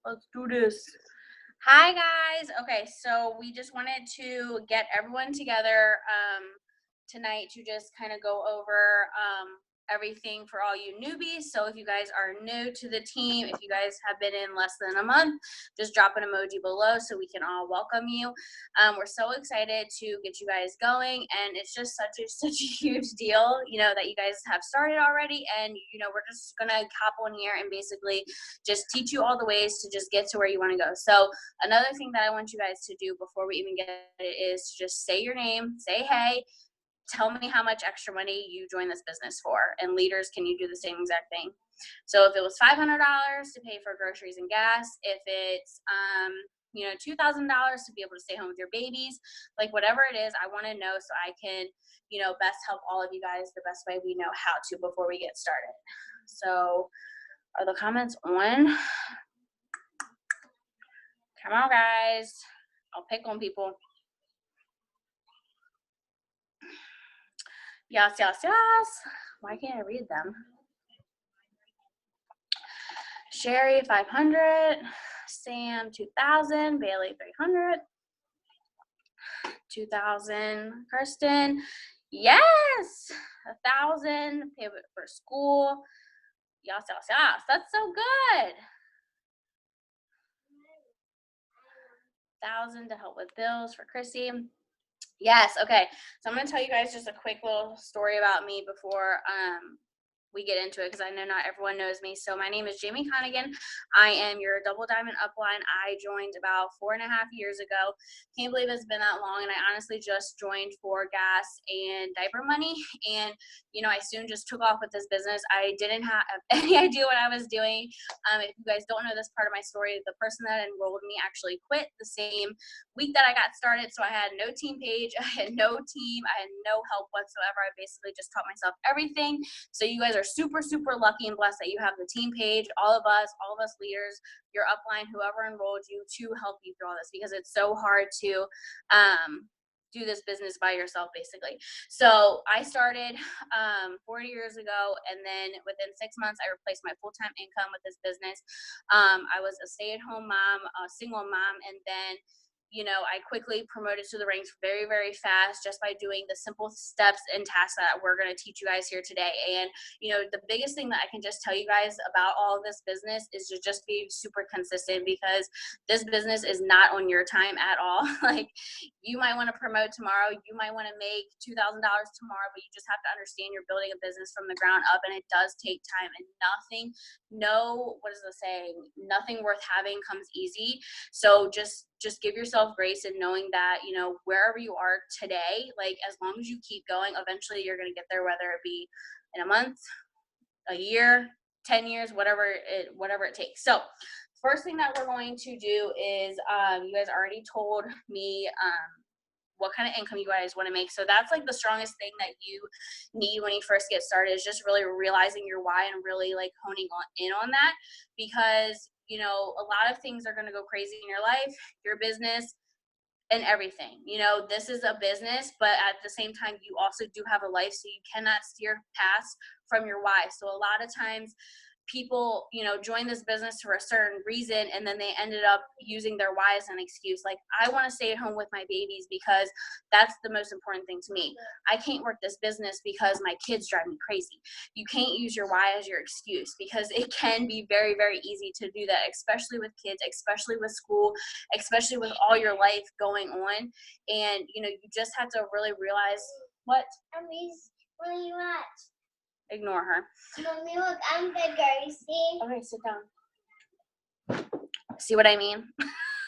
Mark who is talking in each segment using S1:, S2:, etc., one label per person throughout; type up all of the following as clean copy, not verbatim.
S1: Let's do this. Hi guys. Okay, so we just wanted to get everyone together tonight to just kind of go over everything for all you newbies. So if you guys are new to the team, if you guys have been in less than a month, just drop an emoji below so we can all welcome you. We're so excited to get you guys going, and it's just such a huge deal, that you guys have started already. And we're just gonna hop on here and basically just teach you all the ways to just get to where you want to go. So another thing that I want you guys to do before we even get it is to just say your name, say hey, tell me how much extra money you joined this business for. And leaders, can you do the same exact thing? So if it was $500 to pay for groceries and gas, if it's $2,000 to be able to stay home with your babies, like whatever it is, I want to know so I can best help all of you guys the best way we know how to before we get started. So are the comments on? Come on, guys. I'll pick on people. Yes, yes, yes. Why can't I read them? Sherry, 500. Sam, 2,000. Bailey, 300. 2,000. Kirsten, yes. 1,000. Pay for school. Yes, yes, yes. That's so good. 1,000 to help with bills for Chrissy. Yes, okay. So I'm going to tell you guys just a quick little story about me before we get into it, because I know not everyone knows me. So my name is Jamie Connigan. I am your Double Diamond upline. I joined about 4.5 years ago. Can't believe it's been that long, and I honestly just joined for gas and diaper money, and I soon just took off with this business. I didn't have any idea what I was doing. If you guys don't know this part of my story, the person that enrolled me actually quit the same week that I got started. So I had no team page, I had no team, I had no help whatsoever. I basically just taught myself everything. So you guys are super, super lucky and blessed that you have the team page, all of us leaders, your upline, whoever enrolled you to help you through all this, because it's so hard to do this business by yourself, basically. So I started 4 years ago, and then within 6 months, I replaced my full-time income with this business. I was a stay-at-home mom, a single mom, and then I quickly promoted to the ranks very, very fast just by doing the simple steps and tasks that we're going to teach you guys here today. And, the biggest thing that I can just tell you guys about all of this business is to just be super consistent, because this business is not on your time at all. Like, you might want to promote tomorrow, you might want to make $2,000 tomorrow, but you just have to understand you're building a business from the ground up, and it does take time, and what is the saying? Nothing worth having comes easy. So just give yourself grace in knowing that, wherever you are today, like, as long as you keep going, eventually you're going to get there, whether it be in a month, a year, 10 years, whatever it takes. So first thing that we're going to do is, you guys already told me, what kind of income you guys want to make. So that's like the strongest thing that you need when you first get started, is just really realizing your why and really like honing in on that, because a lot of things are going to go crazy in your life, your business, and everything. This is a business, but at the same time, you also do have a life, so you cannot steer past from your why. So a lot of times people, join this business for a certain reason, and then they ended up using their why as an excuse. Like, I want to stay at home with my babies because that's the most important thing to me. I can't work this business because my kids drive me crazy. You can't use your why as your excuse, because it can be very, very easy to do that, especially with kids, especially with school, especially with all your life going on. And, you just have to really realize what.
S2: What are you at?
S1: Ignore her.
S2: Mommy, look, I'm bigger, see?
S1: Okay, sit down. See what I mean?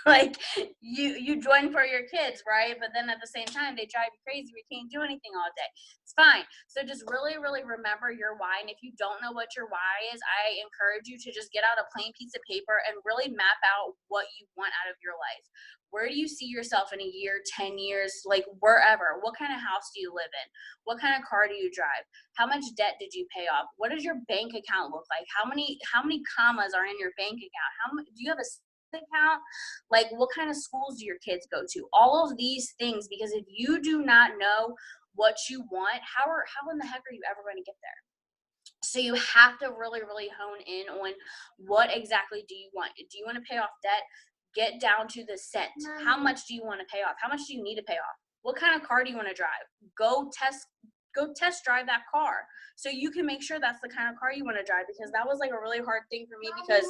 S1: Like, you join for your kids, right? But then at the same time, they drive you crazy. We can't do anything all day. It's fine. So just really, really remember your why. And if you don't know what your why is, I encourage you to just get out a plain piece of paper and really map out what you want out of your life. Where do you see yourself in a year, 10 years, like wherever? What kind of house do you live in? What kind of car do you drive? How much debt did you pay off? What does your bank account look like? How many commas are in your bank account? Do you have a account? Like, what kind of schools do your kids go to? All of these things, because if you do not know what you want, how in the heck are you ever going to get there? So you have to really, really hone in on what exactly do you want. Do you want to pay off debt? Get down to the cent. How much do you want to pay off? How much do you need to pay off? What kind of car do you want to drive? Go test drive that car so you can make sure that's the kind of car you want to drive, because that was like a really hard thing for me, because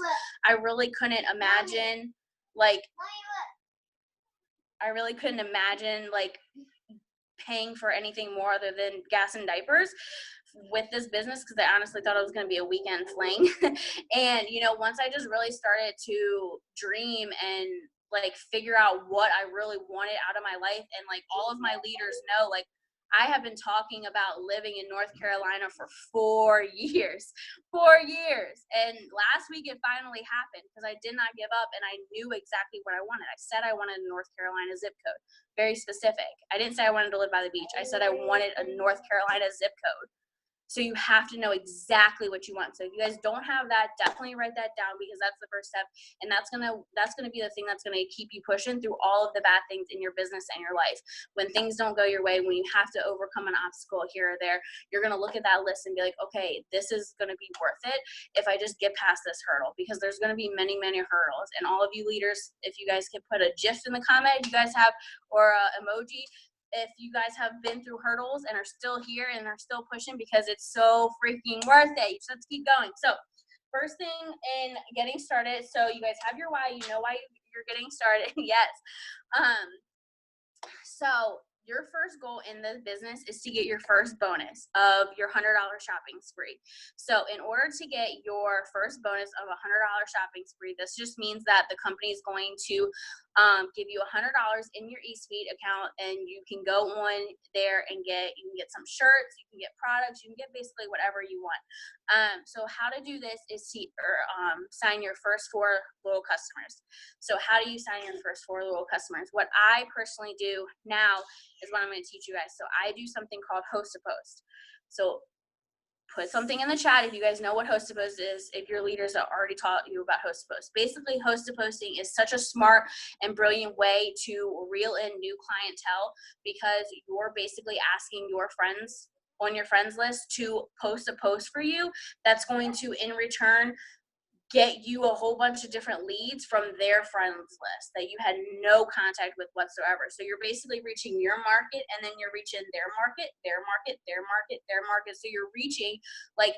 S1: I really couldn't imagine like paying for anything more other than gas and diapers with this business, because I honestly thought it was going to be a weekend fling. And once I just really started to dream and like figure out what I really wanted out of my life, and like all of my leaders know, like I have been talking about living in North Carolina for 4 years. 4 years. And last week it finally happened, because I did not give up and I knew exactly what I wanted. I said I wanted a North Carolina zip code. Very specific. I didn't say I wanted to live by the beach. I said I wanted a North Carolina zip code. So you have to know exactly what you want. So if you guys don't have that, definitely write that down, because that's the first step. And that's gonna be the thing that's gonna keep you pushing through all of the bad things in your business and your life. When things don't go your way, when you have to overcome an obstacle here or there, you're gonna look at that list and be like, okay, this is gonna be worth it if I just get past this hurdle, because there's gonna be many, many hurdles. And all of you leaders, if you guys could put a GIF in the comment you guys have, or a emoji, if you guys have been through hurdles and are still here and are still pushing, because it's so freaking worth it. So let's keep going. So first thing in getting started, so you guys have your why, you know why you're getting started. Yes. So your first goal in the business is to get your first bonus of your $100 shopping spree. So in order to get your first bonus of a $100 shopping spree, this just means that the company is going to give you $100 in your eSpeed account, and you can go on there and you can get some shirts, you can get products, you can get basically whatever you want. So how to do this is to sign your first 4 loyal customers. So how do you sign your first 4 loyal customers? What I personally do now is what I'm going to teach you guys. So I do something called host to post. So put something in the chat if you guys know what host to post is, if your leaders have already taught you about host to post. Basically, host to posting is such a smart and brilliant way to reel in new clientele, because you're basically asking your friends on your friends list to post a post for you that's going to, in return, get you a whole bunch of different leads from their friends list that you had no contact with whatsoever. So you're basically reaching your market, and then you're reaching their market, their market, their market, their market. So you're reaching like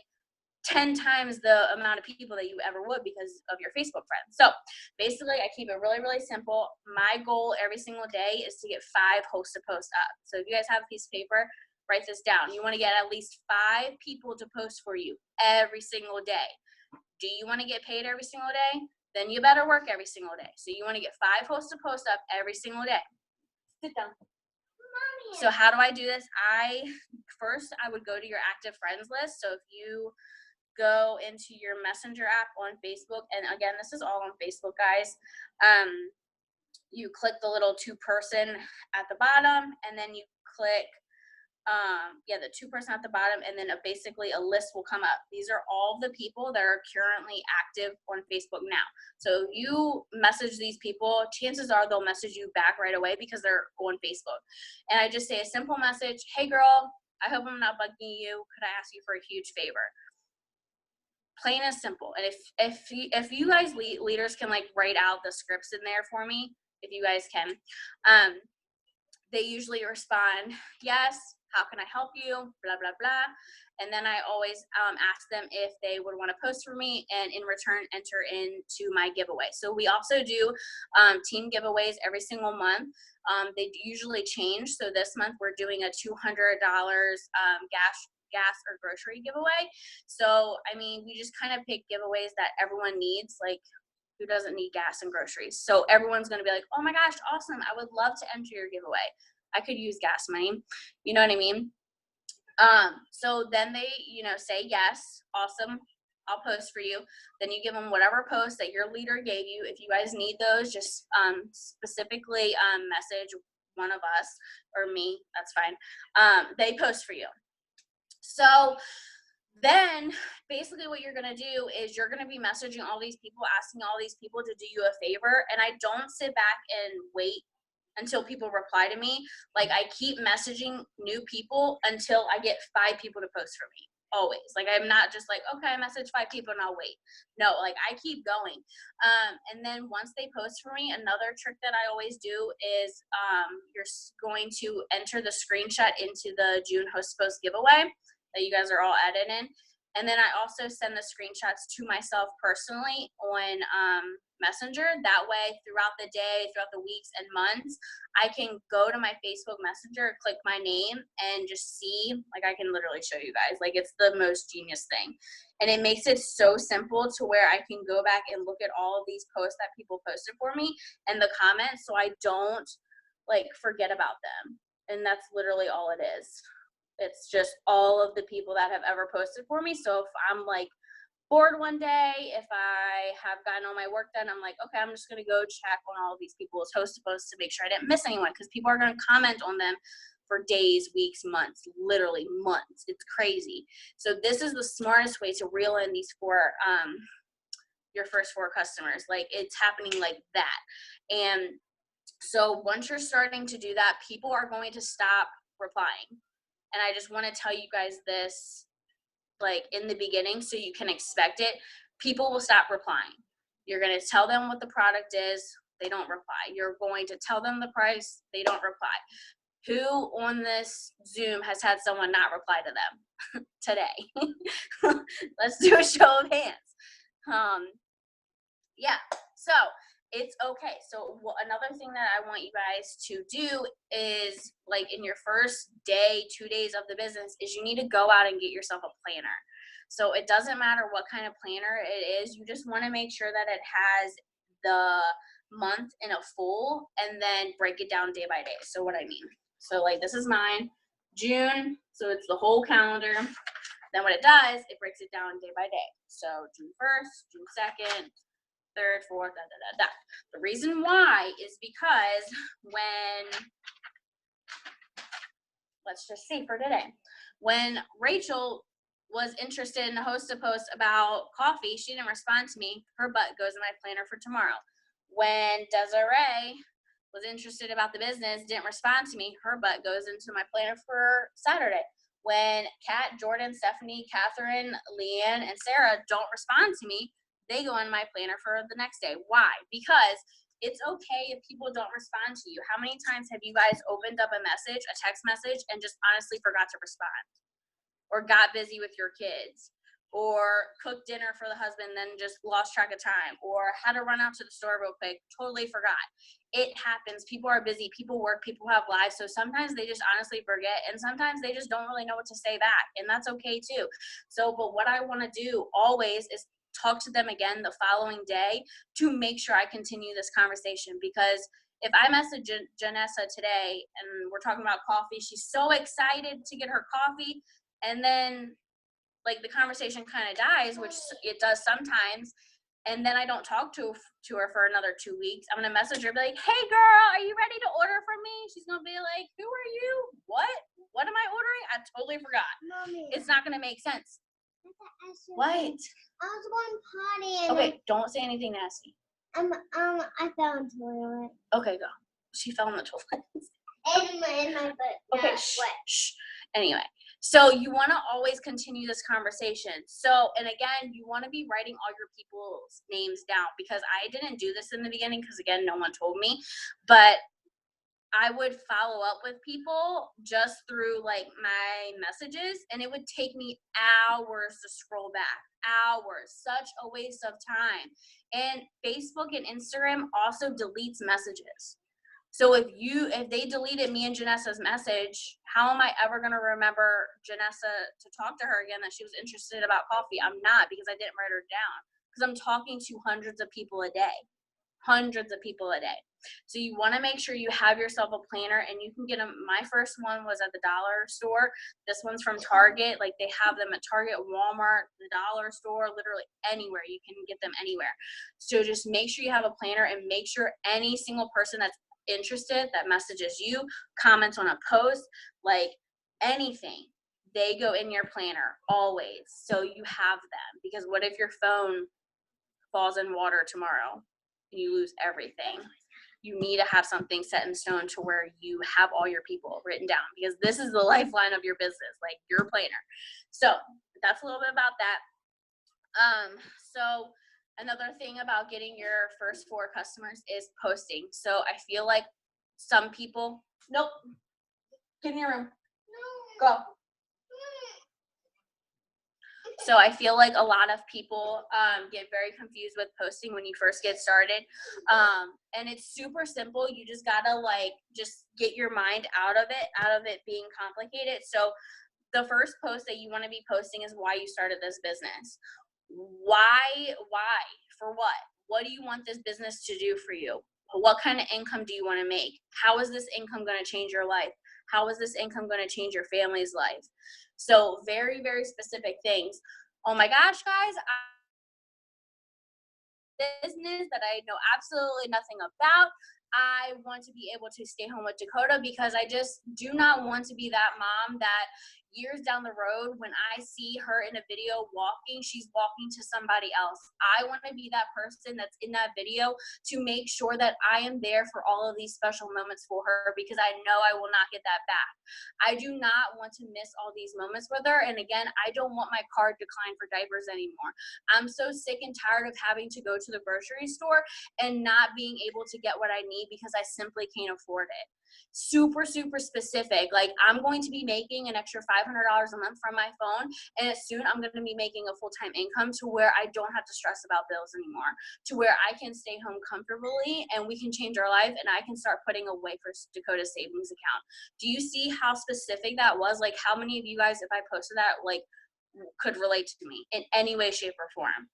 S1: 10 times the amount of people that you ever would because of your Facebook friends. So basically, I keep it really, really simple. My goal every single day is to get 5 host to post up. So if you guys have a piece of paper, write this down. You want to get at least 5 people to post for you every single day. Do you want to get paid every single day? Then you better work every single day. So you want to get 5 hosts to post up every single day. Sit down. Mommy. So how do I do this? First I would go to your active friends list. So if you go into your messenger app on Facebook, and again, this is all on Facebook, guys, you click the little 2-person at the bottom, and then you click the 2-person at the bottom, and then basically a list will come up. These are all the people that are currently active on Facebook now. So if you message these people, chances are they'll message you back right away because they're on Facebook. And I just say a simple message: hey girl, I hope I'm not bugging you. Could I ask you for a huge favor? Plain and simple. And if you guys leaders can like write out the scripts in there for me, if you guys can, they usually respond, yes, how can I help you, blah, blah, blah. And then I always ask them if they would want to post for me, and in return, enter into my giveaway. So we also do team giveaways every single month. They usually change. So this month we're doing a $200 gas or grocery giveaway. So, I mean, we just kind of pick giveaways that everyone needs, like, who doesn't need gas and groceries? So everyone's going to be like, oh my gosh, awesome. I would love to enter your giveaway. I could use gas money. You know what I mean? So then they, say yes, awesome, I'll post for you. Then you give them whatever post that your leader gave you. If you guys need those, just specifically message one of us or me, that's fine. They post for you. So then basically what you're going to do is you're going to be messaging all these people, asking all these people to do you a favor. And I don't sit back and wait until people reply to me. Like, I keep messaging new people until I get 5 people to post for me. always. Like, I'm not just like, okay, I message 5 people and I'll wait. No, like, I keep going. And then once they post for me, another trick that I always do is you're going to enter the screenshot into the June Host Post giveaway that you guys are all added in. And then I also send the screenshots to myself personally on Messenger. That way, throughout the day, throughout the weeks and months, I can go to my Facebook Messenger, click my name, and just see, like, I can literally show you guys. Like, it's the most genius thing. And it makes it so simple to where I can go back and look at all of these posts that people posted for me and the comments, so I don't, like, forget about them. And that's literally all it is. It's just all of the people that have ever posted for me. So if I'm like bored one day, if I have gotten all my work done, I'm like, okay, I'm just going to go check on all of these people's host posts to make sure I didn't miss anyone, because people are going to comment on them for days, weeks, months, literally months. It's crazy. So this is the smartest way to reel in these your first 4 customers. Like, it's happening like that. And so once you're starting to do that, people are going to stop replying. And I just want to tell you guys this, like, in the beginning, so you can expect it. People will stop replying. You're going to tell them what the product is. They don't reply. You're going to tell them the price. They don't reply. Who on this Zoom has had someone not reply to them today? Let's do a show of hands. Yeah. So it's okay. So another thing that I want you guys to do is, like, in your first day, 2 days of the business, is you need to go out and get yourself a planner. So it doesn't matter what kind of planner it is. You just want to make sure that it has the month in a full, and then break it down day by day. So what I mean, so like, this is mine, June. So it's the whole calendar. Then what it does, it breaks it down day by day. So June 1st, June 2nd, 3rd, 4th, da, da, da, da. The reason why is because let's just see for today, when Rachel was interested in a host a post about coffee, she didn't respond to me. Her butt goes in my planner for tomorrow. When Desiree was interested about the business, didn't respond to me, her butt goes into my planner for Saturday. When Kat, Jordan, Stephanie, Catherine, Leanne, and Sarah don't respond to me, they go in my planner for the next day. Why? Because it's okay if people don't respond to you. How many times have you guys opened up a message, a text message, and just honestly forgot to respond? Or got busy with your kids? Or cooked dinner for the husband, then just lost track of time? Or had to run out to the store real quick, totally forgot. It happens. People are busy. People work. People have lives. So sometimes they just honestly forget, and sometimes they just don't really know what to say back. And that's okay too. So, but what I want to do always is talk to them again the following day to make sure I continue this conversation. Because if I message Janessa today and we're talking about coffee, she's so excited to get her coffee, and then, like, the conversation kind of dies, which it does sometimes, and then I don't talk to her for another 2 weeks. I'm gonna message her, be like, hey girl, are you ready to order from me? She's gonna be like, who are you? What am I ordering? I totally forgot.
S2: Mommy.
S1: It's not gonna make sense. What?
S2: I was going potty.
S1: Okay, don't say anything nasty.
S2: I fell into the toilet.
S1: Okay, go. She fell in the toilet.
S2: In my butt.
S1: Okay, shh. Anyway, so you want to always continue this conversation. So, and again, you want to be writing all your people's names down, because I didn't do this in the beginning because, again, no one told me, but I would follow up with people just through, like, my messages, and it would take me hours to scroll back. Hours. Such a waste of time. And Facebook and Instagram also deletes messages. So if they deleted me and Janessa's message, how am I ever going to remember Janessa to talk to her again that she was interested about coffee? I'm not, because I didn't write her down, because I'm talking to hundreds of people a day. Hundreds of people a day. So you want to make sure you have yourself a planner, and you can get them. My first one was at the dollar store. This one's from Target. Like, they have them at Target, Walmart, the dollar store, literally anywhere. You can get them anywhere. So just make sure you have a planner, and make sure any single person that's interested, that messages you, comments on a post, like anything, they go in your planner always, so you have them. Because what if your phone falls in water tomorrow and you lose everything? you need to have something set in stone to where you have all your people written down, because this is the lifeline of your business, like your planner. So that's a little bit about that. So another thing about getting your first 4 customers is posting. So I feel like some people, nope, get in your room, go. So I feel like a lot of people get very confused with posting when you first get started. And it's super simple. You just gotta just get your mind out of it being complicated. So the first post that you want to be posting is why you started this business. Why? For what do you want this business to do for you? What kind of income do you want to make? How is this income going to change your life? How is this income going to change your family's life? So very, very specific things. Oh my gosh, guys, business that I know absolutely nothing about. I want to be able to stay home with Dakota because I just do not want to be that mom that years down the road, when I see her in a video walking, she's walking to somebody else. I want to be that person that's in that video to make sure that I am there for all of these special moments for her, because I know I will not get that back. I do not want to miss all these moments with her. And again, I don't want my card declined for diapers anymore. I'm so sick and tired of having to go to the grocery store and not being able to get what I need because I simply can't afford it. Super, super specific. Like, I'm going to be making an extra $500 a month from my phone, and soon I'm going to be making a full-time income to where I don't have to stress about bills anymore, to where I can stay home comfortably and we can change our life, and I can start putting away for Dakota's savings account. Do you see how specific that was? Like, how many of you guys, if I posted that, like, could relate to me in any way, shape, or form?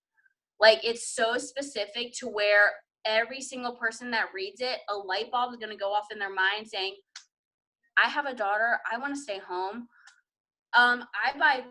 S1: Like, it's so specific to where every single person that reads it, a light bulb is going to go off in their mind saying, I have a daughter, I want to stay home. I buy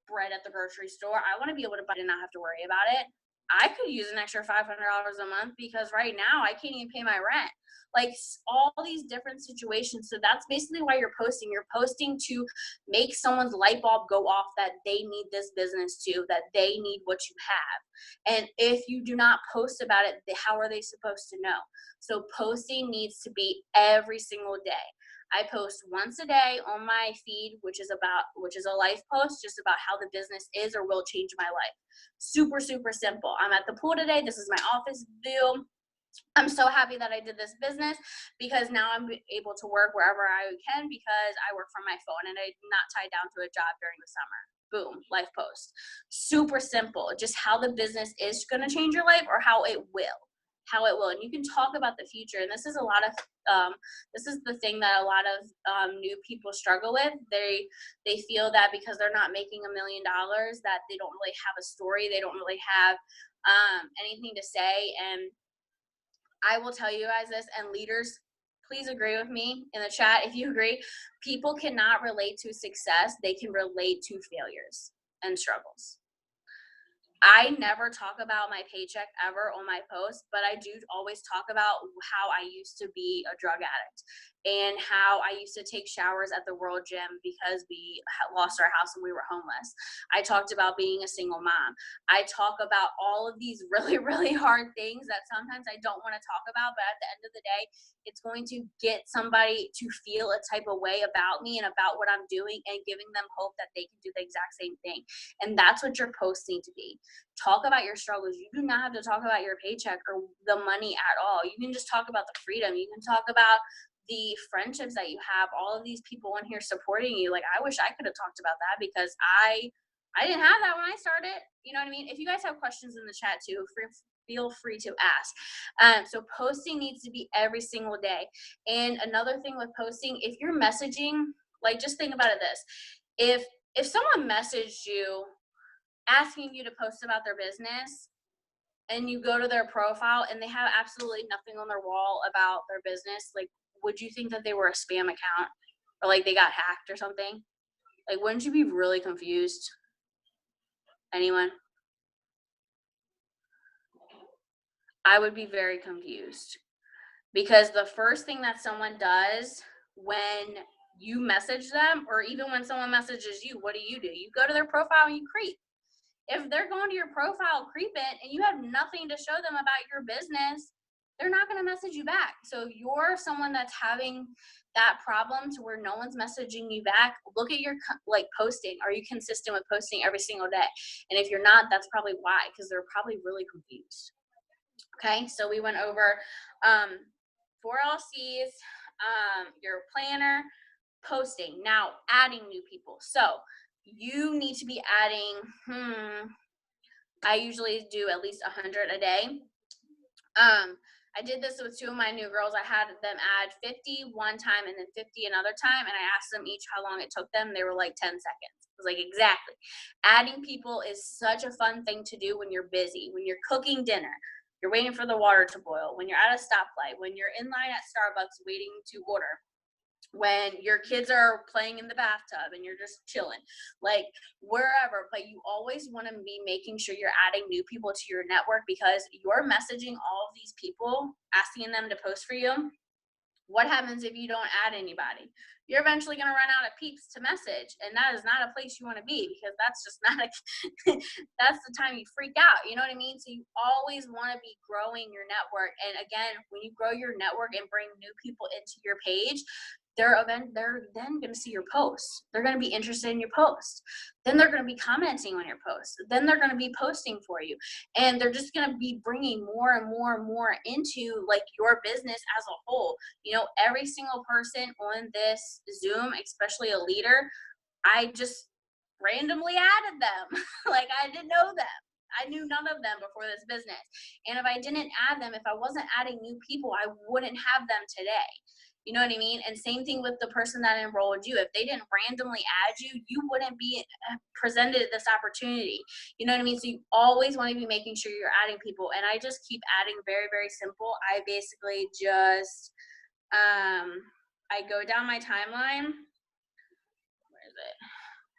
S1: bread at the grocery store. I want to be able to buy it and not have to worry about it. I could use an extra $500 a month because right now I can't even pay my rent. Like, all these different situations. So that's basically why you're posting. You're posting to make someone's light bulb go off that they need this business too, that they need what you have. And if you do not post about it, how are they supposed to know? So posting needs to be every single day. I post once a day on my feed, which is a life post, just about how the business is or will change my life. Super, super simple. I'm at the pool today. This is my office view. I'm so happy that I did this business because now I'm able to work wherever I can because I work from my phone and I'm not tied down to a job during the summer. Boom, life post. Super simple. Just how the business is going to change your life or how it will. And you can talk about the future. And this is this is the thing that a lot of new people struggle with. They feel that because they're not making $1 million that they don't really have a story. They don't really have anything to say. And I will tell you guys this, and leaders, please agree with me in the chat if you agree. People cannot relate to success. They can relate to failures and struggles. I never talk about my paycheck ever on my post, but I do always talk about how I used to be a drug addict and how I used to take showers at the World Gym because we lost our house and we were homeless. I talked about being a single mom. I talk about all of these really, really hard things that sometimes I don't want to talk about, but at the end of the day, it's going to get somebody to feel a type of way about me and about what I'm doing and giving them hope that they can do the exact same thing. And that's what your posts need to be. Talk about your struggles. You do not have to talk about your paycheck or the money at all. You can just talk about the freedom. You can talk about the friendships that you have, all of these people in here supporting you. Like, I wish I could have talked about that because I didn't have that when I started. You know what I mean? If you guys have questions in the chat too, feel free to ask. So posting needs to be every single day. And another thing with posting, if you're messaging, like, just think about it this. If someone messaged you asking you to post about their business and you go to their profile and they have absolutely nothing on their wall about their business, like, would you think that they were a spam account or like they got hacked or something? Like, wouldn't you be really confused? Anyone? I would be very confused because the first thing that someone does when you message them, or even when someone messages you, what do? You go to their profile and you creep. If they're going to your profile creeping and you have nothing to show them about your business, they're not going to message you back. So if you're someone that's having that problem to where no one's messaging you back, look at your like posting. Are you consistent with posting every single day? And if you're not, that's probably why, because they're probably really confused. Okay, so we went over 4LCs, your planner, posting. Now adding new people. So you need to be adding, I usually do at least 100 a day. I did this with 2 of my new girls. I had them add 50 one time and then 50 another time, and I asked them each how long it took them. They were like 10 seconds. I was like, exactly. Adding people is such a fun thing to do when you're busy, when you're cooking dinner, you're waiting for the water to boil, when you're at a stoplight, when you're in line at Starbucks waiting to order, when your kids are playing in the bathtub and you're just chilling, like wherever. But you always want to be making sure you're adding new people to your network, because you're messaging all of these people, asking them to post for you. What happens if you don't add anybody? You're eventually going to run out of peeps to message, and that is not a place you want to be, because that's just not a that's the time you freak out, you know what I mean? So you always want to be growing your network. And again, when you grow your network and bring new people into your page, they're then going to see your posts. They're going to be interested in your post. Then they're going to be commenting on your post. Then they're going to be posting for you. And they're just going to be bringing more and more and more into like your business as a whole. You know, every single person on this Zoom, especially a leader, I just randomly added them. Like I didn't know them. I knew none of them before this business. And if I didn't add them, if I wasn't adding new people, I wouldn't have them today. You know what I mean? And same thing with the person that enrolled you. If they didn't randomly add you, you wouldn't be presented this opportunity. You know what I mean? So you always want to be making sure you're adding people. And I just keep adding very, very simple. I basically just, I go down my timeline. Where is it?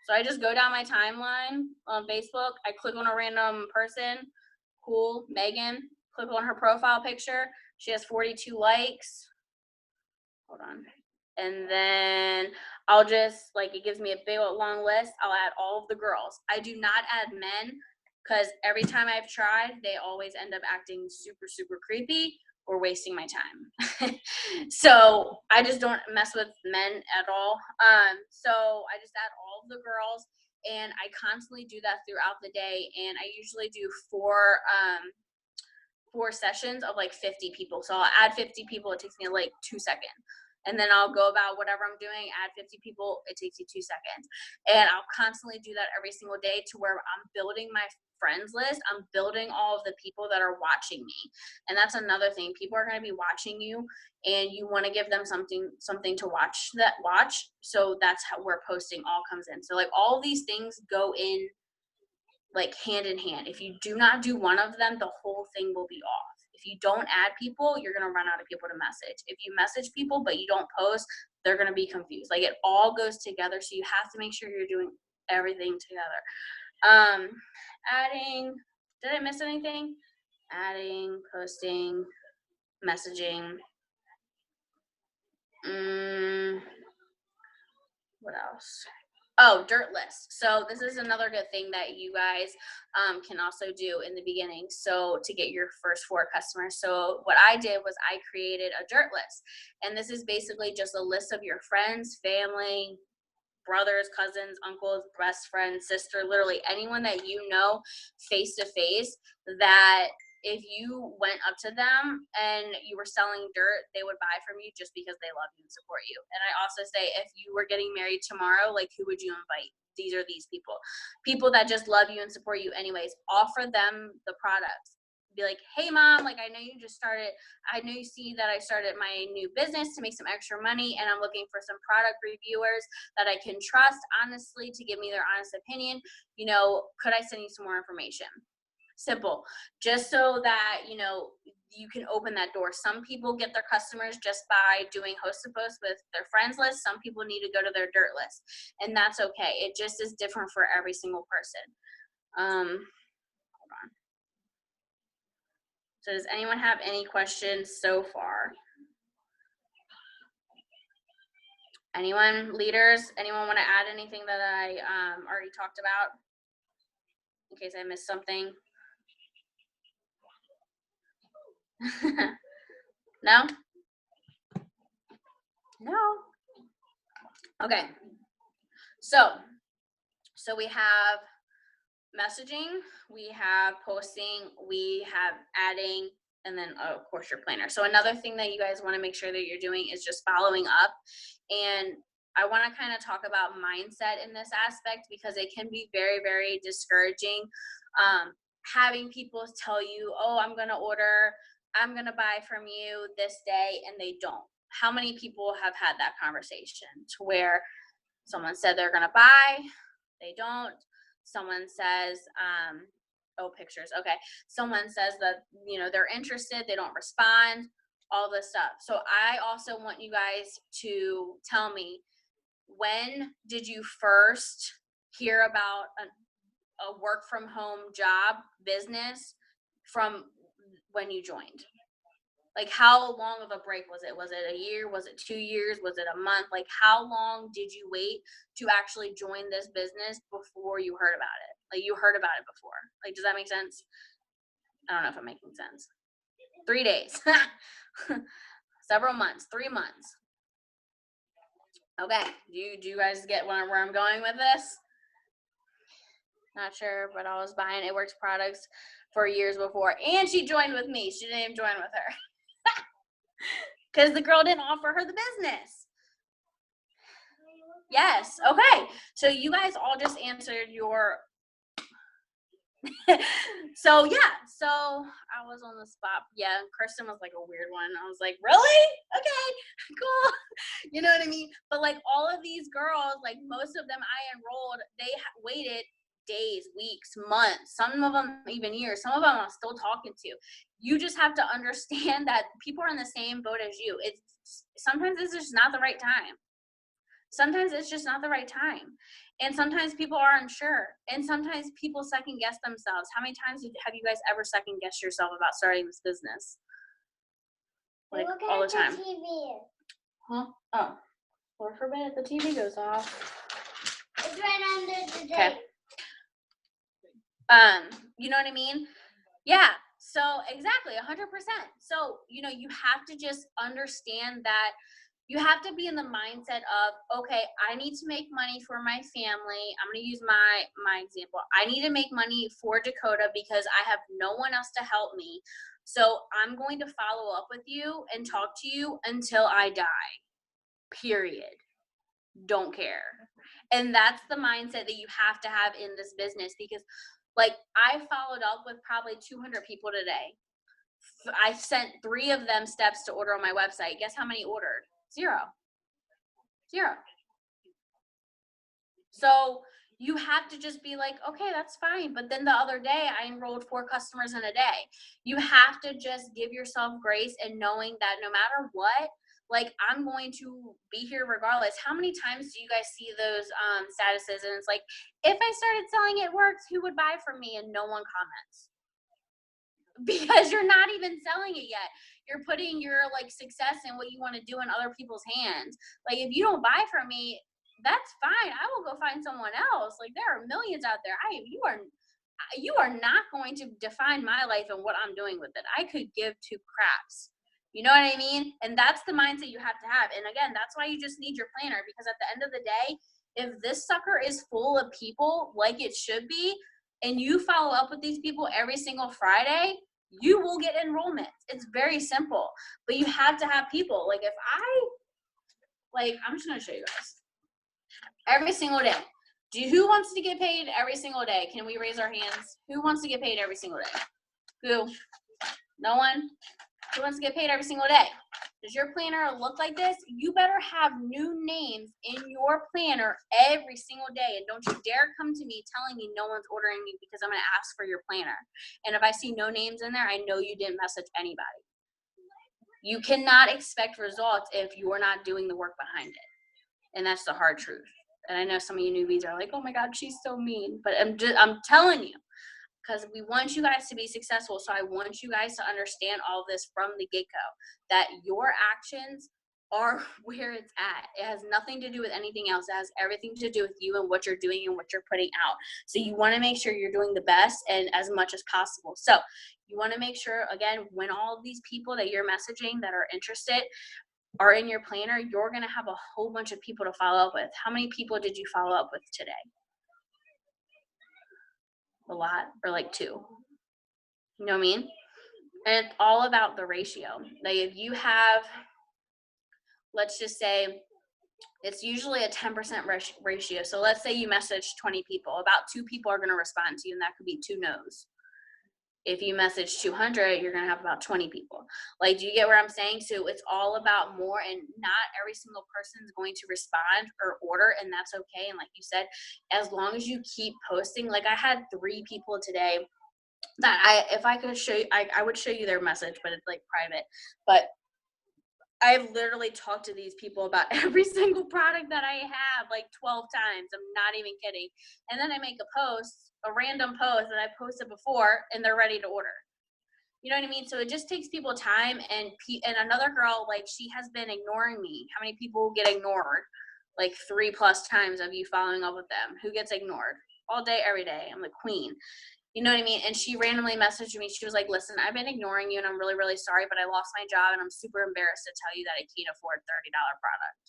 S1: So I just go down my timeline on Facebook. I click on a random person. Cool, Megan. Click on her profile picture. She has 42 likes. Hold on. And then I'll just, like, it gives me a big long list. I'll add all of the girls. I do not add men, because every time I've tried, they always end up acting super, super creepy or wasting my time. So I just don't mess with men at all. So I just add all of the girls, and I constantly do that throughout the day. And I usually do four sessions of like 50 people. So I'll add 50 people. It takes me like 2 seconds. And then I'll go about whatever I'm doing, add 50 people. It takes you 2 seconds. And I'll constantly do that every single day, to where I'm building my friends list. I'm building all of the people that are watching me. And that's another thing. People are going to be watching you, and you want to give them something to watch. So that's where posting all comes in. So like all these things go in like hand in hand. If you do not do one of them, the whole thing will be off. If you don't add people, you're going to run out of people to message. If you message people but you don't post, they're going to be confused. Like it all goes together. So you have to make sure you're doing everything together. Adding, did I miss anything? Adding, posting, messaging. What else? Oh, dirt list. So this is another good thing that you guys can also do in the beginning. So to get your first 4 customers. So what I did was I created a dirt list. And this is basically just a list of your friends, family, brothers, cousins, uncles, best friend, sister, literally anyone that you know face to face, that if you went up to them and you were selling dirt, they would buy from you just because they love you and support you. And I also say, if you were getting married tomorrow, like who would you invite? These are these people. People that just love you and support you anyways. Offer them the products. Be like, hey mom, like I know you just started, I know you see that I started my new business to make some extra money, and I'm looking for some product reviewers that I can trust honestly to give me their honest opinion. You know, could I send you some more information? Simple. Just so that, you know, you can open that door. Some people get their customers just by doing host to post with their friends list. Some people need to go to their dirt list, and that's okay. It just is different for every single person. Hold on. So does anyone have any questions so far? Anyone, leaders, anyone want to add anything that I already talked about, in case I missed something? No? No. Okay. So we have messaging, we have posting, we have adding, and then of course your planner. So another thing that you guys want to make sure that you're doing is just following up. And I want to kind of talk about mindset in this aspect because it can be very, very discouraging. Having people tell you, oh, I'm going to buy from you this day, and they don't. How many people have had that conversation to where someone said they're going to buy, they don't? Someone says, pictures. Okay. Someone says that, they're interested, they don't respond, all this stuff. So I also want you guys to tell me, when did you first hear about a work from home job business from when you joined? Like, how long of a break was it? Was it a year? Was it 2 years? Was it a month? Like, how long did you wait to actually join this business before you heard about it? Like, you heard about it before. Like, does that make sense? I don't know if I'm making sense. 3 days. Several months. 3 months. Okay. Do you guys get where I'm going with this? Not sure, but I was buying It Works products for years before. And she joined with me. She didn't even join with her. Because the girl didn't offer her the business. Yes. Okay. So you guys all just answered your. So I was on the spot. Yeah, Kristen was like a weird one. I was like, really? Okay, cool. You know what I mean? But like all of these girls, like most of them I enrolled, they waited days, weeks, months, some of them even years. Some of them I'm still talking to. You just have to understand that people are in the same boat as you. Sometimes it's just not the right time. Sometimes it's just not the right time. And sometimes people are unsure. And sometimes people second guess themselves. How many times have you guys ever second guessed yourself about starting this business? Like all the time.
S2: TV.
S1: Huh? Oh. Lord forbid the TV goes off.
S2: It's right under the
S1: Okay.
S2: date. You
S1: know what I mean? Yeah. So exactly, 100%. So, you have to just understand that you have to be in the mindset of, okay, I need to make money for my family. I'm going to use my example. I need to make money for Dakota because I have no one else to help me. So I'm going to follow up with you and talk to you until I die. Period. Don't care. And that's the mindset that you have to have in this business, because like I followed up with probably 200 people today. I sent 3 of them steps to order on my website. Guess how many ordered? 0. So you have to just be like, okay, that's fine. But then the other day I enrolled 4 customers in a day. You have to just give yourself grace and knowing that no matter what, like I'm going to be here regardless. How many times do you guys see those statuses and it's like, if I started selling It Works, who would buy from me? And no one comments. Because you're not even selling it yet. You're putting your like success and what you want to do in other people's hands. Like if you don't buy from me, that's fine. I will go find someone else. Like there are millions out there. You are not going to define my life and what I'm doing with it. I could give 2 craps. You know what I mean? And that's the mindset you have to have. And again, that's why you just need your planner, because at the end of the day, if this sucker is full of people like it should be, and you follow up with these people every single Friday, you will get enrollments. It's very simple. But you have to have people. Like I'm just going to show you guys. Every single day. Who wants to get paid every single day? Can we raise our hands? Who wants to get paid every single day? Who? No one? Who wants to get paid every single day? Does your planner look like this? You better have new names in your planner every single day. And don't you dare come to me telling me no one's ordering me, because I'm going to ask for your planner. And if I see no names in there, I know you didn't message anybody. You cannot expect results if you're not doing the work behind it. And that's the hard truth. And I know some of you newbies are like, oh my God, she's so mean. But I'm telling you, because we want you guys to be successful. So I want you guys to understand all this from the get-go, that your actions are where it's at. It has nothing to do with anything else. It has everything to do with you and what you're doing and what you're putting out. So you want to make sure you're doing the best and as much as possible. So you want to make sure, again, when all of these people that you're messaging that are interested are in your planner, you're going to have a whole bunch of people to follow up with. How many people did you follow up with today? A lot, or like 2. You know what I mean? And it's all about the ratio. Like if you have, let's just say, it's usually a 10% ratio. So let's say you message 20 people, about 2 people are going to respond to you, and that could be 2 no's. If you message 200, you're going to have about 20 people. Like, do you get what I'm saying? So it's all about more, and not every single person is going to respond or order, and that's okay. And like you said, as long as you keep posting, like I had 3 people today that if I could show you, I would show you their message, but it's like private. But I've literally talked to these people about every single product that I have like 12 times. I'm not even kidding. And then I make a post, a random post that I posted before, and they're ready to order. You know what I mean? So it just takes people time. And another girl, like, she has been ignoring me. How many people get ignored? Like 3+ times of you following up with them. Who gets ignored? All day, every day. I'm the queen. You know what I mean? And she randomly messaged me. She was like, listen, I've been ignoring you and I'm really, really sorry, but I lost my job and I'm super embarrassed to tell you that I can't afford $30 product.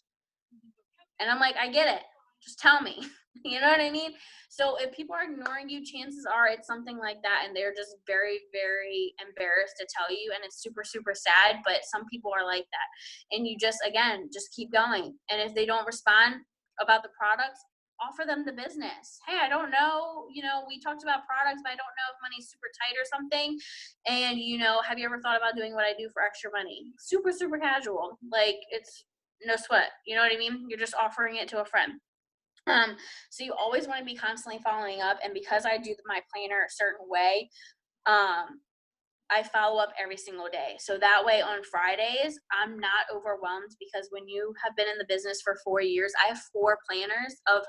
S1: And I'm like, I get it. Just tell me. You know what I mean? So if people are ignoring you, chances are it's something like that, and they're just very, very embarrassed to tell you, and it's super, super sad, but some people are like that. And you just, again, just keep going. And if they don't respond about the products, offer them the business. Hey, I don't know, we talked about products, but I don't know if money's super tight or something. And, have you ever thought about doing what I do for extra money? Super, super casual. Like, it's no sweat. You know what I mean? You're just offering it to a friend. So you always want to be constantly following up. And because I do my planner a certain way, I follow up every single day. So that way on Fridays, I'm not overwhelmed, because when you have been in the business for 4 years, I have 4 planners of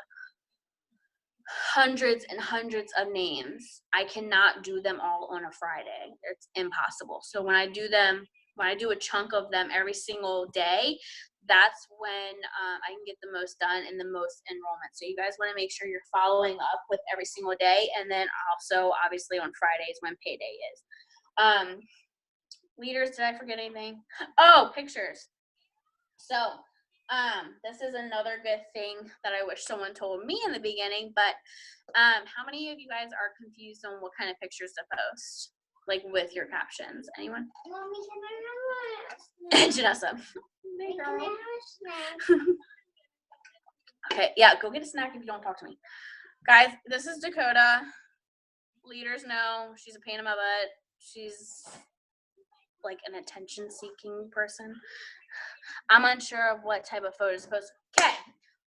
S1: hundreds and hundreds of names. I cannot do them all on a Friday. It's impossible. So when I do a chunk of them every single day, that's when I can get the most done and the most enrollment. So you guys want to make sure you're following up with every single day, and then also obviously on Fridays when payday is. Leaders, did I forget anything? Oh, pictures. So this is another good thing that I wish someone told me in the beginning, but how many of you guys are confused on what kind of pictures to post, like with your captions? Anyone?
S2: Mommy, can I have a snack?
S1: Janessa. Hey,
S2: Can I
S1: girl.
S2: have a snack?
S1: Okay, yeah, go get a snack if you don't talk to me. Guys, this is Dakota. Leaders know she's a pain in my butt. She's like an attention-seeking person. I'm unsure of what type of photos to post. Okay,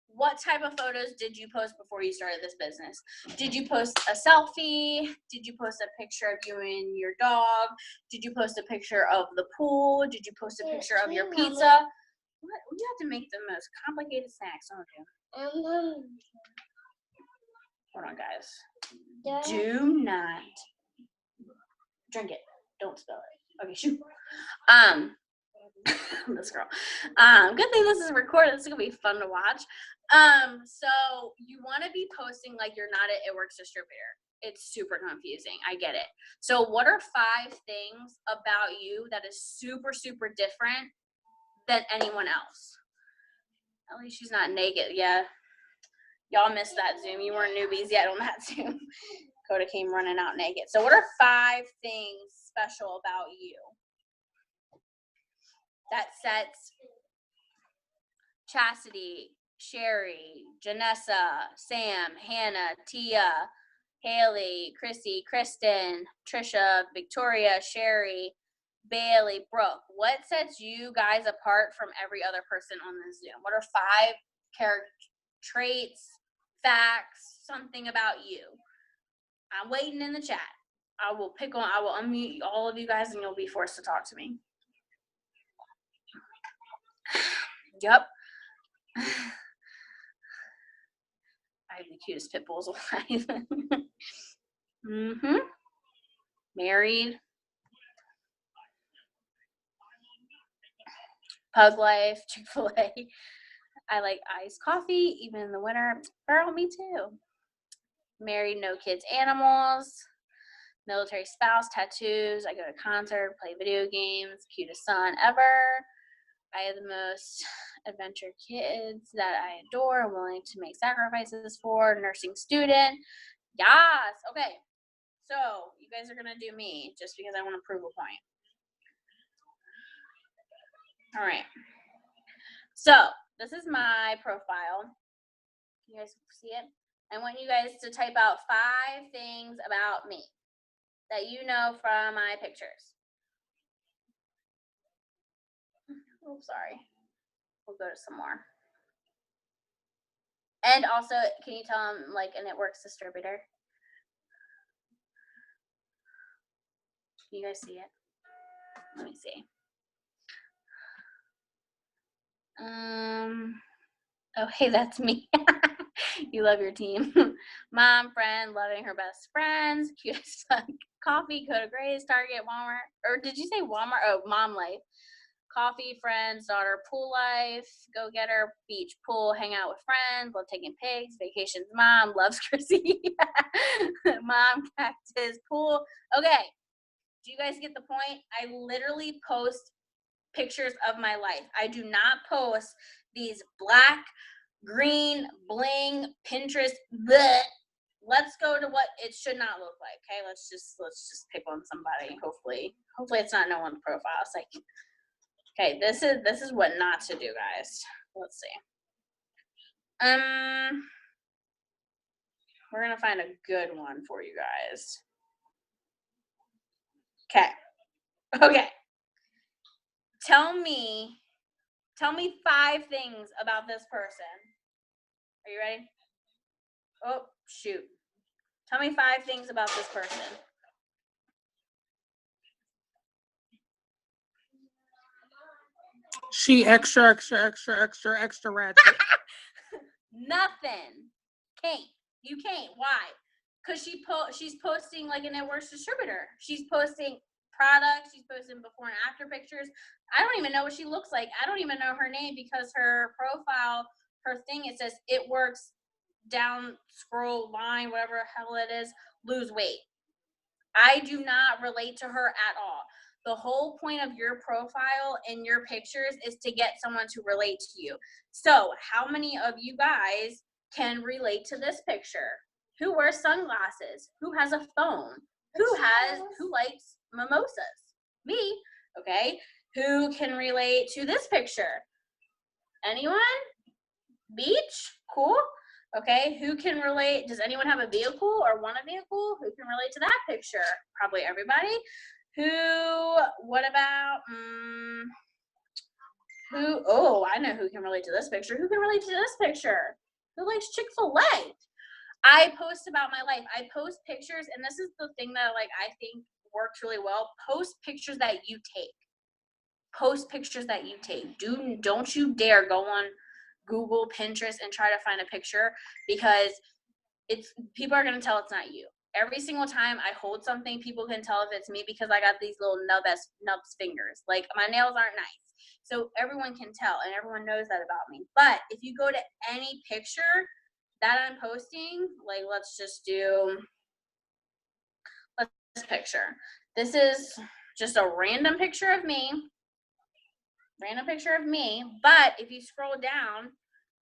S1: what type of photos did you post before you started this business? Did you post a selfie? Did you post a picture of you and your dog? Did you post a picture of the pool? Did you post a picture of your pizza? What? You have to make the most complicated snacks, don't you? Hold on, guys. Do not drink it. Don't spill it. Okay, shoot. This girl. Good thing this is recorded. This is gonna be fun to watch. So you want to be posting like you're not an It Works distributor. It's super confusing. I get it. So what are 5 things about you that is super, super different than anyone else? At least she's not naked. Yeah. Y'all missed that Zoom. You weren't newbies yet on that Zoom. Coda came running out naked. So what are 5 things special about you that sets Chastity, Sherry, Janessa, Sam, Hannah, Tia, Haley, Chrissy, Kristen, Trisha, Victoria, Sherry, Bailey, Brooke? What sets you guys apart from every other person on this Zoom? What are 5 character traits, facts, something about you? I'm waiting in the chat. I will unmute all of you guys and you'll be forced to talk to me. Yep. I have the cutest pit bulls alive. Married. Pug life, Chick-fil-A. I like iced coffee, even in the winter. Girl, me too. Married, no kids, animals. Military spouse, tattoos. I go to concert, play video games. Cutest son ever. I have the most adventure kids that I adore and willing to make sacrifices for. Nursing student. Yes. Okay. So you guys are going to do me just because I want to prove a point. All right. So this is my profile. You guys see it? I want you guys to type out 5 things about me that you know from my pictures. Oh, sorry. We'll go to some more. And also, can you tell them like a networks distributor? Can you guys see it? Let me see. Oh, hey, that's me. You love your team. Mom, friend, loving her best friends, cutest son, coffee, Coda Grays, Target, Walmart. Or did you say Walmart? Oh, mom life. Coffee, friends, daughter, pool life, go getter, beach, pool, hang out with friends, love taking pigs, vacations, mom, loves Chrissy. Mom, cactus, pool. Okay. Do you guys get the point? I literally post pictures of my life. I do not post these black, green, bling, Pinterest, bleh. Let's go to what it should not look like. Okay, let's just pick on somebody. Hopefully it's not no one's profile. It's like, okay, this is what not to do, guys. Let's see. We're gonna find a good one for you guys. Okay. Tell me 5 things about this person. Are you ready? Oh, shoot. Tell me 5 things about this person.
S3: She extra ratchet.
S1: Nothing. You can't. Why? Because she's posting like a networks distributor. She's posting products. She's posting before and after pictures. I don't even know what she looks like. I don't even know her name because her profile, her thing, it says it works down scroll line, whatever the hell it is, lose weight. I do not relate to her at all. The whole point of your profile and your pictures is to get someone to relate to you. So how many of you guys can relate to this picture? Who wears sunglasses? Who has a phone? Who likes mimosas? Me, okay? Who can relate to this picture? Anyone? Beach? Cool. Okay, who can relate? Does anyone have a vehicle or want a vehicle? Who can relate to that picture? Probably everybody. What about, oh, I know who can relate to this picture. Who can relate to this picture? Who likes Chick-fil-A? I post about my life. I post pictures, and this is the thing that like I think works really well. Post pictures that you take. Post pictures that you take. Don't you dare go on Google, Pinterest, and try to find a picture because people are going to tell it's not you. Every single time I hold something, people can tell if it's me because I got these little nubs fingers. Like my nails aren't nice. So everyone can tell and everyone knows that about me. But if you go to any picture that I'm posting, like let's do this picture. This is just a random picture of me. But if you scroll down,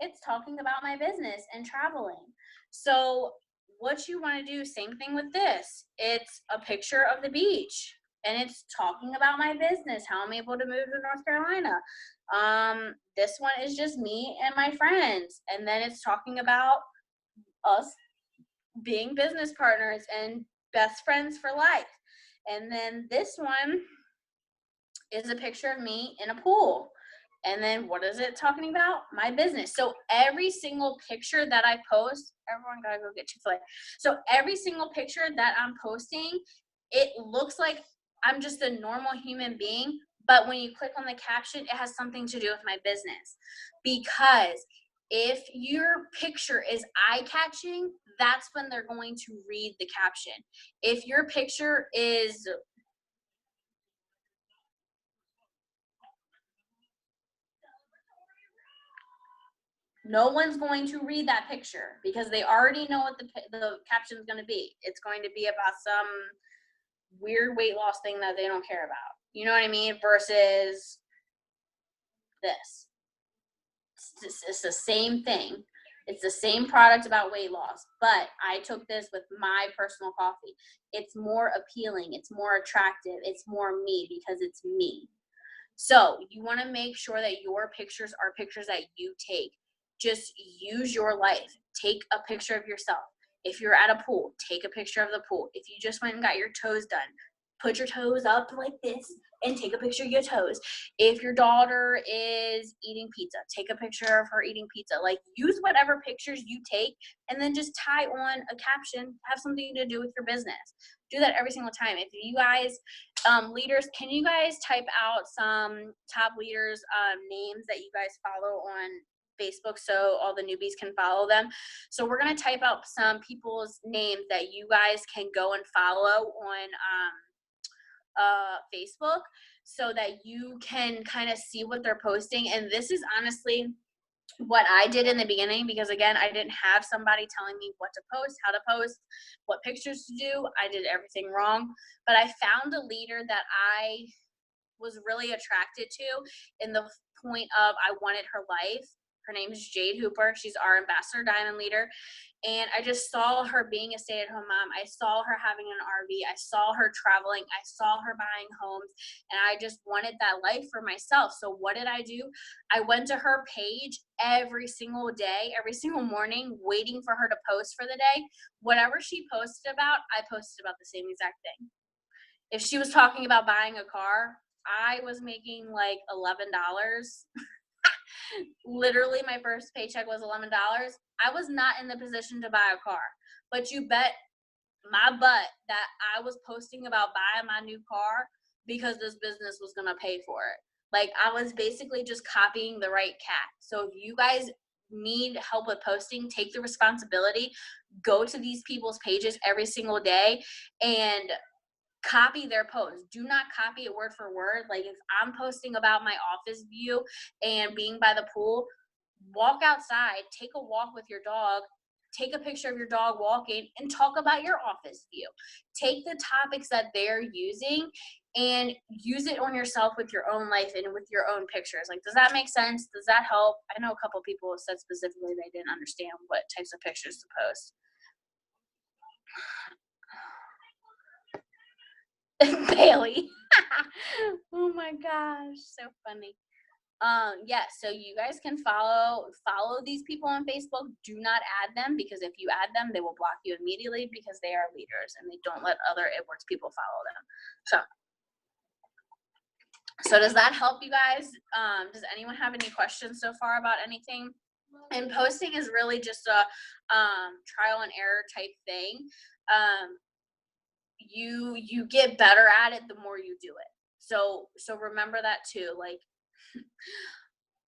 S1: it's talking about my business and traveling. So what you want to do, same thing with this. It's a picture of the beach and it's talking about my business, how I'm able to move to North Carolina. This one is just me and my friends. And then it's talking about us being business partners and best friends for life. And then this one is a picture of me in a pool. And then what is it talking about? My business. So every single picture that I post, everyone gotta go get Chick-fil-A. So every single picture that I'm posting, it looks like I'm just a normal human being. But when you click on the caption, it has something to do with my business. Because if your picture is eye-catching, that's when they're going to read the caption. If your picture is No one's going to read that picture because they already know what the caption is going to be. It's going to be about some weird weight loss thing that they don't care about. You know what I mean? Versus this. It's the same thing. It's the same product about weight loss, but I took this with my personal coffee. It's more appealing. It's more attractive. It's more me because it's me. So you want to make sure that your pictures are pictures that you take. Just use your life. Take a picture of yourself. If you're at a pool, take a picture of the pool. If you just went and got your toes done, put your toes up like this and take a picture of your toes. If your daughter is eating pizza, take a picture of her eating pizza. Like, use whatever pictures you take and then just tie on a caption, have something to do with your business. Do that every single time. If you guys, leaders, can you guys type out some top leaders' names that you guys follow on Facebook so all the newbies can follow them? So we're going to type out some people's names that you guys can go and follow on Facebook so that you can kind of see what they're posting. And this is honestly what I did in the beginning, because again, I didn't have somebody telling me what to post, how to post, what pictures to do. I did everything wrong, but I found a leader that I was really attracted to in the point of I wanted her life. Her name is Jade Hooper. She's our Ambassador Diamond Leader. And I just saw her being a stay-at-home mom. I saw her having an RV. I saw her traveling. I saw her buying homes. And I just wanted that life for myself. So what did I do? I went to her page every single day, every single morning, waiting for her to post for the day. Whatever she posted about, I posted about the same exact thing. If she was talking about buying a car, I was making like $11. Literally, my first paycheck was $11. I was not in the position to buy a car, but you bet my butt that I was posting about buying my new car because this business was going to pay for it. Like, I was basically just copying the right cat. So if you guys need help with posting, take the responsibility, go to these people's pages every single day and copy their post. Do not copy it word for word. Like, if I'm posting about my office view and being by the pool, walk outside, take a walk with your dog, take a picture of your dog walking, and talk about your office view. Take the topics that they're using and use it on yourself with your own life and with your own pictures. Like, does that make sense? Does that help? I know a couple people said specifically they didn't understand what types of pictures to post. Bailey. Oh my gosh, so funny. Yes, so you guys can follow these people on Facebook. Do not add them, because if you add them, they will block you immediately because they are leaders and they don't let other AdWords people follow them. So does that help you guys? Does anyone have any questions so far about anything? And posting is really just a trial and error type thing. You get better at it the more you do it. So remember that too. Like,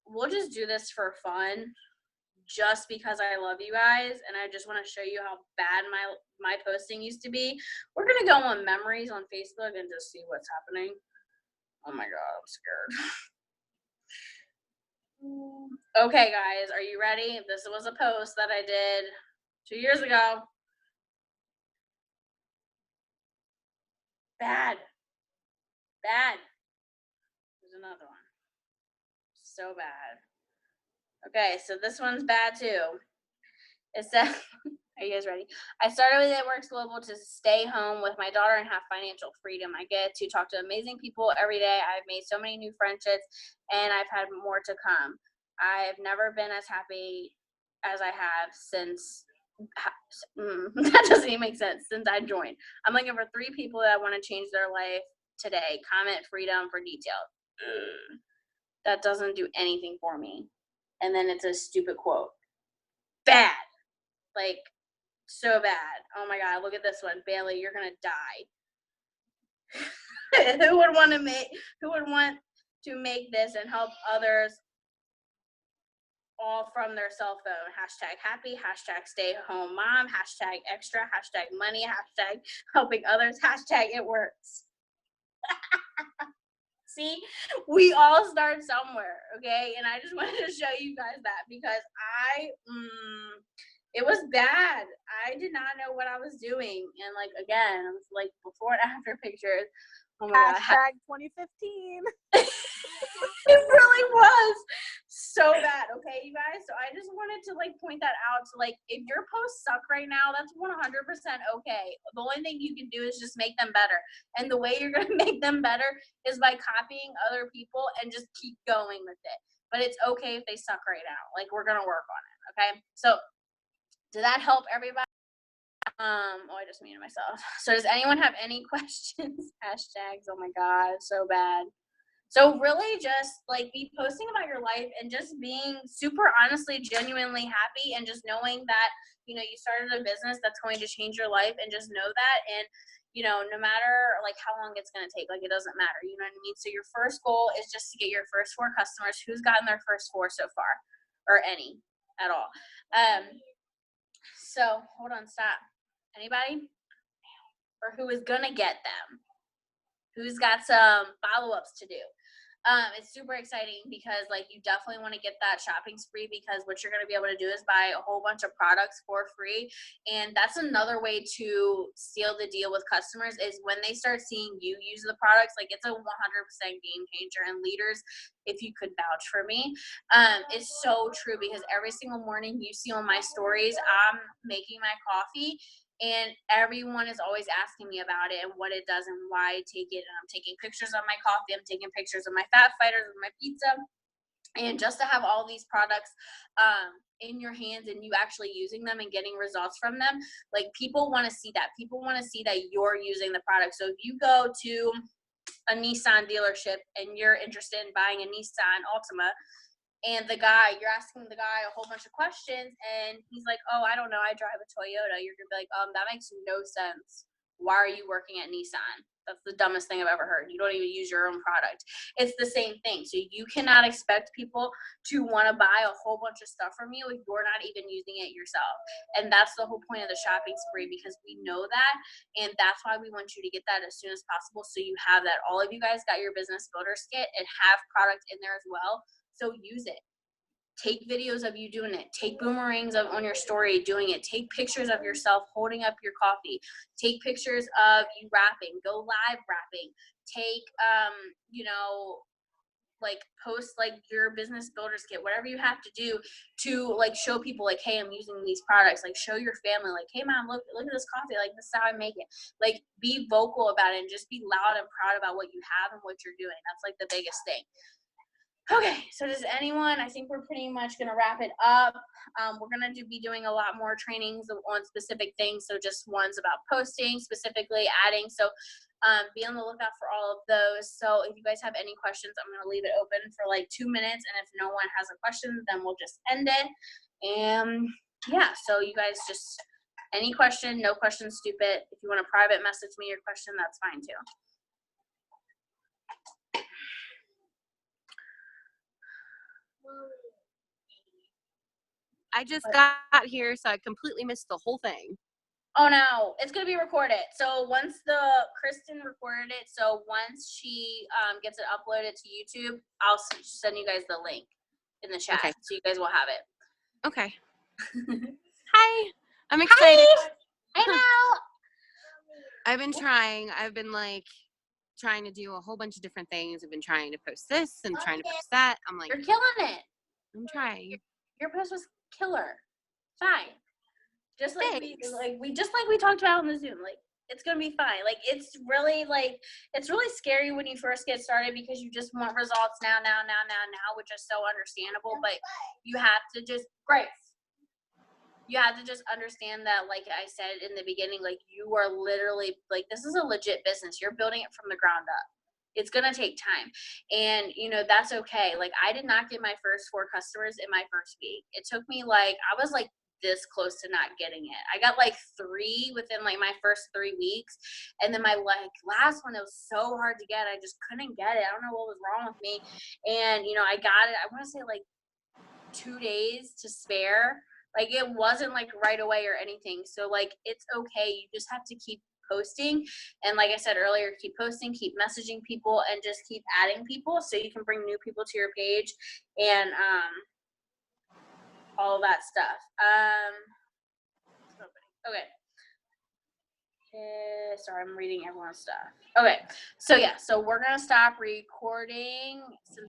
S1: we'll just do this for fun just because I love you guys and I just want to show you how bad my posting used to be. We're going to go on memories on Facebook and just see what's happening. Oh my God, I'm scared. Okay, guys, are you ready? This was a post that I did 2 years ago. Bad. There's another one. So bad. Okay, so this one's bad too. It says, are you guys ready? I started with AdWorks Global to stay home with my daughter and have financial freedom. I get to talk to amazing people every day. I've made so many new friendships and I've had more to come. I've never been as happy as I have since, that doesn't even make sense, since I joined. I'm looking for 3 people that want to change their life today. Comment freedom for details. That doesn't do anything for me. And then it's a stupid quote. Bad. Like, so bad. Oh my God, look at this one. Bailey, you're gonna die. Who would want to make this and help others all from their cell phone? Hashtag happy, hashtag stay home mom, hashtag extra, hashtag money, hashtag helping others, hashtag it works. See, we all start somewhere, okay? And I just wanted to show you guys that because it was bad. I did not know what I was doing. And like, again, it was like before and after pictures. Oh my God.
S3: Hashtag 2015.
S1: It really was so bad, okay, you guys? So I just wanted to like point that out. So like, if your posts suck right now, that's 100% okay. The only thing you can do is just make them better. And the way you're going to make them better is by copying other people and just keep going with it. But it's okay if they suck right now. Like, we're going to work on it, okay? So did that help everybody? I just muted myself. So does anyone have any questions? Hashtags, oh my God, so bad. So really just like be posting about your life and just being super honestly, genuinely happy and just knowing that, you know, you started a business that's going to change your life and just know that. And, you know, no matter like how long it's going to take, like it doesn't matter, you know what I mean? So your first goal is just to get your first 4 customers. Who's gotten their first 4 so far or any at all? So hold on, stop. Anybody? Or who is going to get them? Who's got some follow-ups to do? It's super exciting because like you definitely want to get that shopping spree because what you're going to be able to do is buy a whole bunch of products for free. And that's another way to seal the deal with customers is when they start seeing you use the products, like it's a 100% game changer. And leaders, if you could vouch for me, it's so true because every single morning you see on my stories, I'm making my coffee. And everyone is always asking me about it and what it does and why I take it. And I'm taking pictures of my coffee. I'm taking pictures of my fat fighters and my pizza. And just to have all these products in your hands and you actually using them and getting results from them, like people want to see that. People want to see that you're using the product. So if you go to a Nissan dealership and you're interested in buying a Nissan Altima, and you're asking the guy a whole bunch of questions, and he's like, oh, I don't know, I drive a Toyota. You're going to be like, that makes no sense. Why are you working at Nissan? That's the dumbest thing I've ever heard. You don't even use your own product. It's the same thing. So you cannot expect people to want to buy a whole bunch of stuff from you if you're not even using it yourself. And that's the whole point of the shopping spree because we know that. And that's why we want you to get that as soon as possible so you have that. All of you guys got your business builders kit and have product in there as well. So use it. Take videos of you doing it. Take boomerangs on your story doing it. Take pictures of yourself holding up your coffee. Take pictures of you rapping. Go live rapping. Take, like post like your business builders kit, whatever you have to do to like show people like, hey, I'm using these products. Like show your family like, hey mom, look at this coffee. Like this is how I make it. Like be vocal about it and just be loud and proud about what you have and what you're doing. That's like the biggest thing. Okay, so does anyone, I think we're pretty much going to wrap it up. We're going to be doing a lot more trainings on specific things, so just ones about posting, specifically adding. So be on the lookout for all of those. So if you guys have any questions, I'm going to leave it open for like 2 minutes, and if no one has a question, then we'll just end it. And yeah, so you guys just, any question, no question, stupid. If you want to private message me your question, that's fine too.
S4: I just got here, so I completely missed the whole thing.
S1: Oh no, it's gonna be recorded. So once Kristen recorded it, so once she gets it uploaded to YouTube, I'll send you guys the link in the chat,
S4: Okay.
S1: so you guys will have it.
S4: Okay. Hi, I'm excited.
S1: Hi. I know.
S4: I've been trying. I've been like trying to do a whole bunch of different things. I've been trying to post this and trying to post that. I'm like,
S1: You're killing it.
S4: I'm trying.
S1: Your post was killer. Fine. Just like
S4: Thanks.
S1: we talked about on the Zoom, like it's gonna be fine. Like it's really scary when you first get started because you just want results now, which is so understandable. But you have to just You have to just understand that, like I said in the beginning, like you are literally like this is a legit business. You're building it from the ground up. It's gonna take time, and that's okay. Like I did not get my first 4 customers in my first week. It took me I was like this close to not getting it. I got like 3 within like my first 3 weeks, and then my last one, it was so hard to get. I just couldn't get it. I don't know what was wrong with me, and I got it. I want to say like 2 days to spare. Like it wasn't like right away or anything. So like it's okay. You just have to keep posting. And like I said earlier, keep posting, keep messaging people, and just keep adding people so you can bring new people to your page and all of that stuff. Okay. Sorry, I'm reading everyone's stuff. Okay, so yeah, so we're gonna stop recording since